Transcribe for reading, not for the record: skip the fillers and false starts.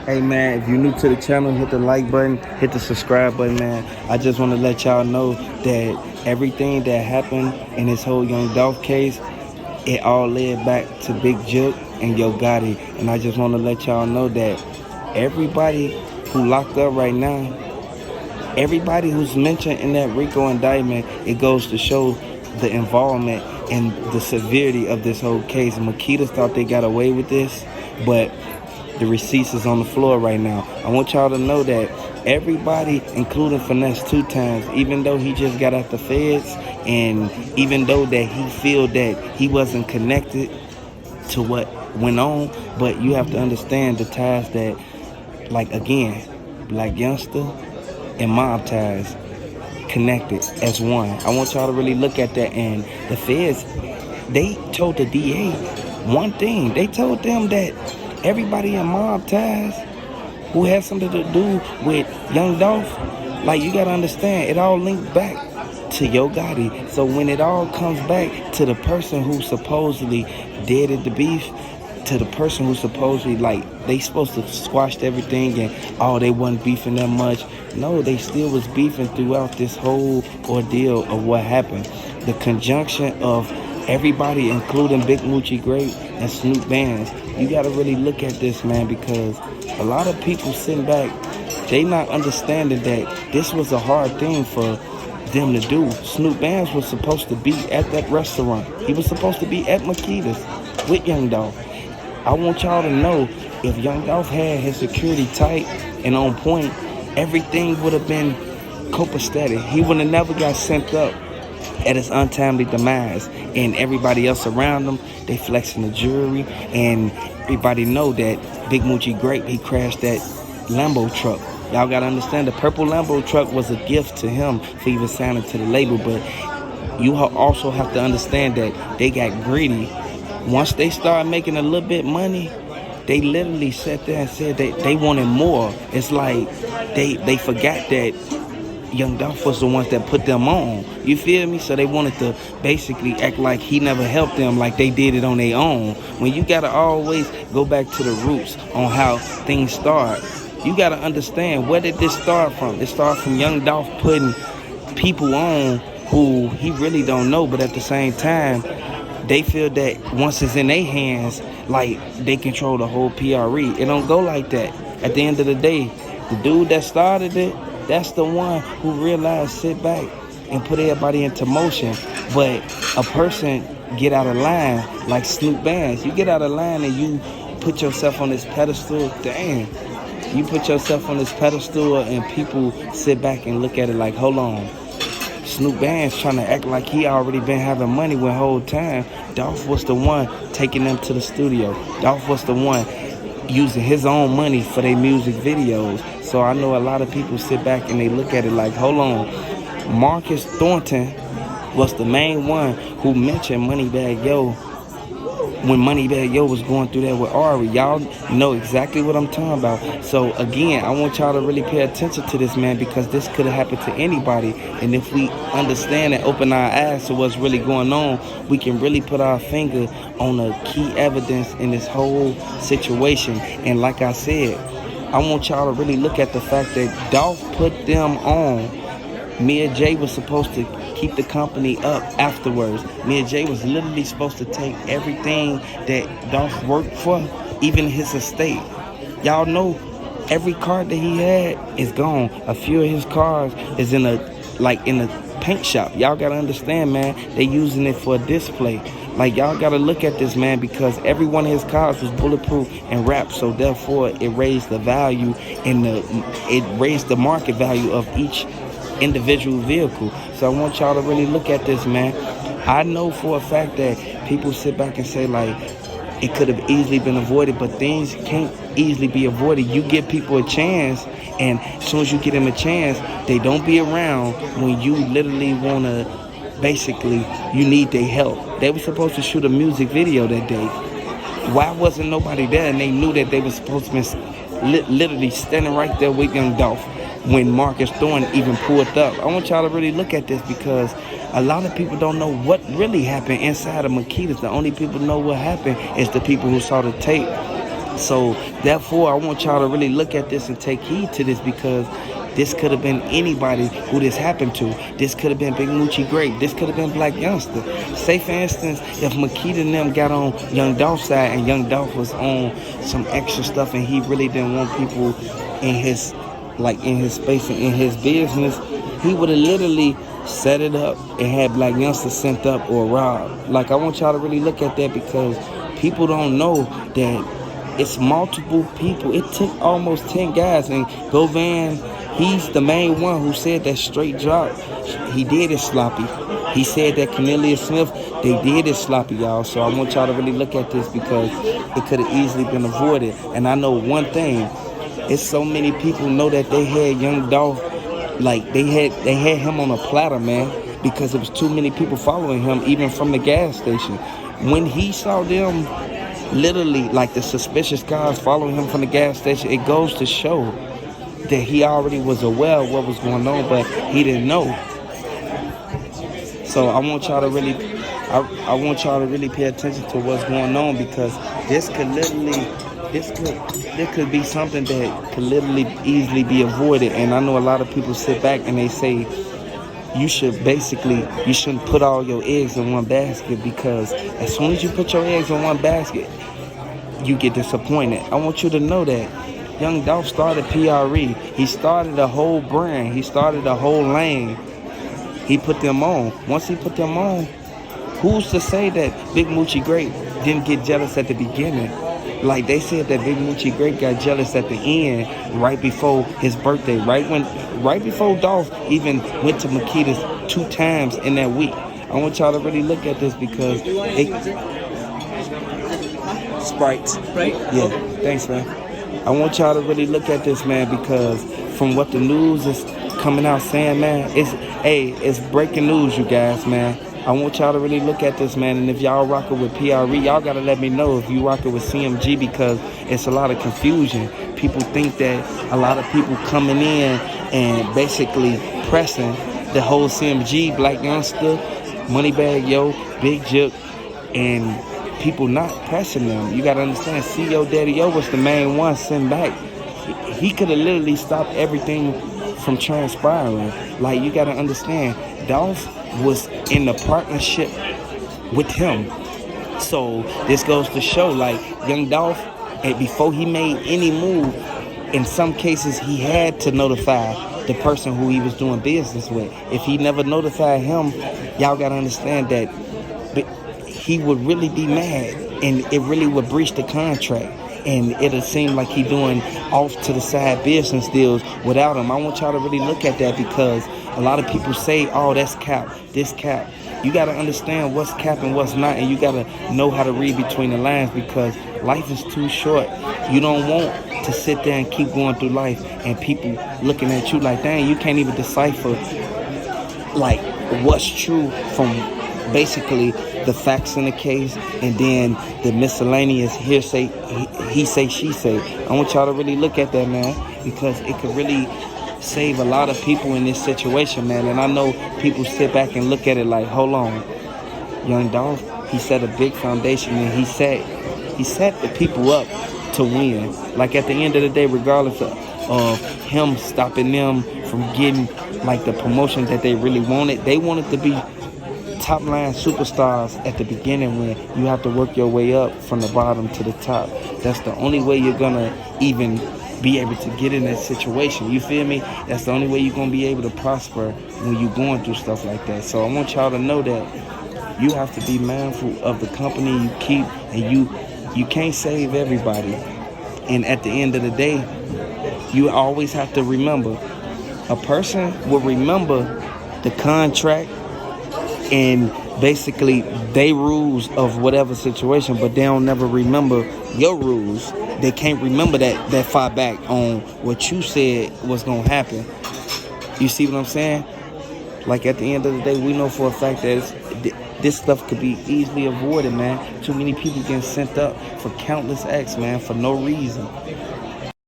Hey man, if you're new to the channel, hit the like button, hit the subscribe button, man. I just want to let y'all know that everything that happened in this whole Young Dolph case, it all led back to Big Jook and Yo Gotti. And I just want to let y'all know that everybody who locked up right now, everybody who's mentioned in that Rico indictment, it goes to show the involvement and the severity of this whole case. Makedas thought they got away with this, but the receipts is on the floor right now. I want y'all to know that everybody, including Finesse 2 times, even though he just got out the feds, and even though that he feel that he wasn't connected to what went on, but you have to understand the ties that, like again, Blac Youngsta and mob ties connected as one. I want y'all to really look at that. And the feds, they told the DA one thing. They told them that everybody in mob ties who has something to do with Young Dolph, like, you gotta understand, it all linked back to Yo Gotti. So when it all comes back to the person who supposedly deaded the beef, to the person who supposedly, like, they supposed to squashed everything and they wasn't beefing that much. No, they still was beefing throughout this whole ordeal of what happened. The conjunction of everybody, including Big Moochie Great and Snoop Bands. You got to really look at this, man, because a lot of people sitting back, they not understanding that this was a hard thing for them to do. Snoop Bands was supposed to be at that restaurant. He was supposed to be at Makedas with Young Dolph. I want y'all to know, if Young Dolph had his security tight and on point, everything would have been copacetic. He would have never got sent up at his untimely demise. And everybody else around him, they flexing the jewelry, and everybody know that Big Moochie Great, he crashed that Lambo truck. Y'all gotta understand, the purple Lambo truck was a gift to him for even signing to the label. But you also have to understand that they got greedy. Once they started making a little bit money, they literally sat there and said that they wanted more. It's like they forgot that Young Dolph was the ones that put them on. You feel me? So they wanted to basically act like he never helped them, like they did it on their own. When you gotta always go back to the roots on how things start. You gotta understand, where did this start from? It started from Young Dolph putting people on who he really don't know, but at the same time, they feel that once it's in their hands, like, they control the whole PRE. It don't go like that. At the end of the day, the dude that started it, that's the one who realized, sit back and put everybody into motion. But a person get out of line, like Snoop Bands. You get out of line and you put yourself on this pedestal, damn. You put yourself on this pedestal and people sit back and look at it like, hold on. Snoop Bands trying to act like he already been having money the whole time. Dolph was the one taking them to the studio. Dolph was the one using his own money for their music videos. So I know a lot of people sit back and they look at it like, hold on. Marcus Thornton was the main one who mentioned Moneybagg Yo when Moneybagg Yo was going through that with Ari. Y'all know exactly what I'm talking about. So again, I want y'all to really pay attention to this, man, because this could have happened to anybody. And if we understand and open our eyes to what's really going on, we can really put our finger on the key evidence in this whole situation. And like I said, I want y'all to really look at the fact that Dolph put them on. Mia J was supposed to keep the company up afterwards. Mia J was literally supposed to take everything that Dolph worked for, even his estate. Y'all know every car that he had is gone. A few of his cars is in a paint shop. Y'all gotta understand, man, they using it for a display. Like, y'all gotta look at this, man, because every one of his cars was bulletproof and wrapped, so therefore it raised the value and it raised the market value of each individual vehicle. So I want y'all to really look at this, man. I know for a fact that people sit back and say, like, it could have easily been avoided, but things can't easily be avoided. You give people a chance, and as soon as you give them a chance, they don't be around when you literally want to, basically, you need their help. They were supposed to shoot a music video that day. Why wasn't nobody there? And they knew that they were supposed to be literally standing right there with Young Dolph when Marcus Thornton even pulled up. I want y'all to really look at this, because a lot of people don't know what really happened inside of Makedas. The only people who know what happened is the people who saw the tape So therefore, I want y'all to really look at this and take heed to this, because this could have been anybody who this happened to. This could have been Big Moochie Grape. This could have been Blac Youngsta. Say, for instance, if Makeda and them got on Young Dolph's side and Young Dolph was on some extra stuff and he really didn't want people in his, like, in his space and in his business, he would have literally set it up and had Blac Youngsta sent up or robbed. Like, I want y'all to really look at that, because people don't know that it's multiple people. It took almost 10 guys, and Govan, he's the main one who said that straight drop. He did it sloppy. He said that Cornelius Smith, they did it sloppy, y'all. So I want y'all to really look at this, because it could have easily been avoided. And I know one thing, it's so many people know that they had Young Dolph, like they had him on a platter, man, because there was too many people following him, even from the gas station. When he saw them, literally, like the suspicious guys following him from the gas station, it goes to show that he already was aware of what was going on, but he didn't know. So I want y'all to really, I want y'all to really pay attention to what's going on, because this could literally, this could be something that could literally easily be avoided. And I know a lot of people sit back and they say, you shouldn't put all your eggs in one basket, because as soon as you put your eggs in one basket, you get disappointed. I want you to know that Young Dolph started PRE. He started a whole brand. He started a whole lane. He put them on. Once he put them on, who's to say that Big Moochie Grape didn't get jealous at the beginning? Like, they said that Big Moochie Grape got jealous at the end, right before his birthday, right before Dolph even went to Makedas 2 times in that week. I want y'all to really look at this, because Sprite. Yeah, thanks, man. I want y'all to really look at this, man, because from what the news is coming out saying, man, it's breaking news, you guys, man. I want y'all to really look at this, man. And if y'all rocking with PRE, y'all got to let me know if you rocking with CMG, because it's a lot of confusion. People think that a lot of people coming in and basically pressing the whole CMG, Blac Youngsta, Moneybagg, Yo, Big Jip, and people not pressing them. You got to understand, CEO Daddy Yo was the main one sent back. He could have literally stopped everything from transpiring. Like, you got to understand, Dolph was in the partnership with him. So this goes to show, like, Young Dolph, and before he made any move, in some cases he had to notify the person who he was doing business with. If he never notified him, y'all gotta understand that he would really be mad, and it really would breach the contract, and it'll seem like he doing off to the side business deals without him. I want y'all to really look at that, because a lot of people say, oh, that's cap, this cap. You got to understand what's cap and what's not, and you got to know how to read between the lines, because life is too short. You don't want to sit there and keep going through life and people looking at you like, dang, you can't even decipher, like, what's true from basically the facts in the case, and then the miscellaneous hearsay, he say, she say. I want y'all to really look at that, man, because it could really save a lot of people in this situation, man. And I know people sit back and look at it like, hold on, Young Dolph, he set a big foundation, and he set the people up to win. Like, at the end of the day, regardless of him stopping them from getting, like, the promotion that they really wanted, they wanted to be top line superstars at the beginning, when you have to work your way up from the bottom to the top. That's the only way you're gonna even be able to get in that situation. You feel me? That's the only way you're gonna be able to prosper when you're going through stuff like that. So I want y'all to know that you have to be mindful of the company you keep, and you can't save everybody. And at the end of the day, you always have to remember, a person will remember the contract and basically they rules of whatever situation, but they don't never remember your rules. They can't remember that far back on what you said was gonna happen. You see what I'm saying? Like, at the end of the day, we know for a fact that this stuff could be easily avoided, man. Too many people getting sent up for countless acts, man, for no reason.